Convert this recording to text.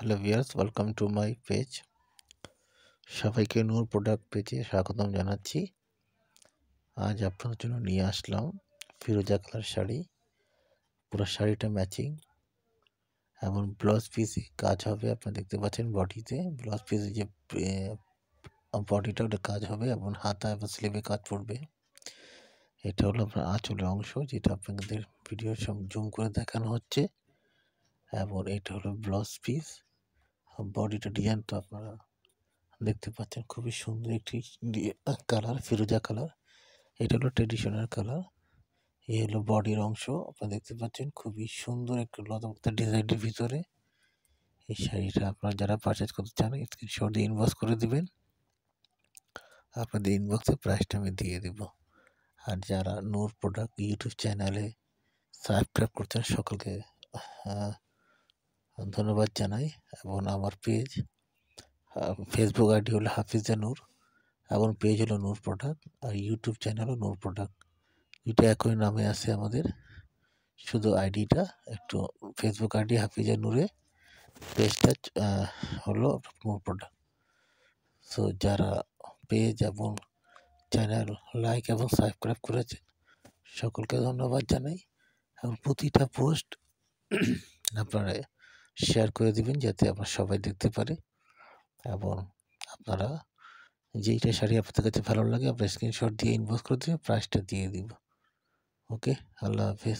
Hello viewers, welcome to my page. সবাইকে নূর product পেজে স্বাগতম জানাচ্ছি। আজ আপনাদের জন্য নিয়ে আসলাম ফিরোজা কালার শাড়ি। পুরো শাড়িটা ম্যাচিং এবং ব্লাউজ পিসে কাজ হবে। আপনারা দেখতে পাচ্ছেন বডিতে ব্লাউজ পিসে যে বডিটা ওটা কাজ হবে এবং হাতা এবং স্লিভে কাজ পড়বে। এটা হলো আপনার আঁচলের অংশ, যেটা আপনাদের ভিডিও সব জুম করে দেখানো হচ্ছে। এবং এটা হলো ব্লাউজ পিস। বডিটা ডিজাইন তো আপনারা দেখতে পাচ্ছেন, খুবই সুন্দর একটি কালার, ফিরোজা কালার। এটা হলো ট্রেডিশনাল কালার। এই হলো বডির অংশ, আপনারা দেখতে পাচ্ছেন খুবই সুন্দর একটা লতাপাতা ডিজাইনের ভিতরে এই শাড়িটা। আপনারা যারা পারচেজ করতে চান স্ক্রিনশট দিয়ে ইনবক্স করে দিবেন, আপনাদের ইনবক্সে প্রাইসটা আমি দিয়ে দেব। আর যারা নূর প্রোডাক্ট ইউটিউব চ্যানেলে সাবস্ক্রাইব করছেন সকলকে ধন্যবাদ জানাই। এবং আমার পেজ ফেসবুক আইডি হলো হাফিজা নূর এবং পেজ হলো নূর প্রোডাক্ট, আর ইউটিউব চ্যানেল হলো নূর প্রোডাক্ট। এটা একই নামে আছে আমাদের, শুধু আইডিটা একটু ফেসবুক আইডি হাফিজা নূরে, পেজটা হলো নূর প্রোডাক্ট। সো যারা পেজ এবং চ্যানেল লাইক এবং সাবস্ক্রাইব করেছেন সকলকে ধন্যবাদ জানাই। এবং প্রতিটা পোস্ট আপনারা শেয়ার করে দিবেন যাতে আমরা সবাই দেখতে পারে। এবং আপনারা যেইটা শাড়ি আপনাদের কাছে ভালো লাগে আপনার স্ক্রিনশট দিয়ে ইনবক্স করে দিবেন, প্রাইসটা দিয়ে দিব। ওকে, আল্লাহ হাফেজ।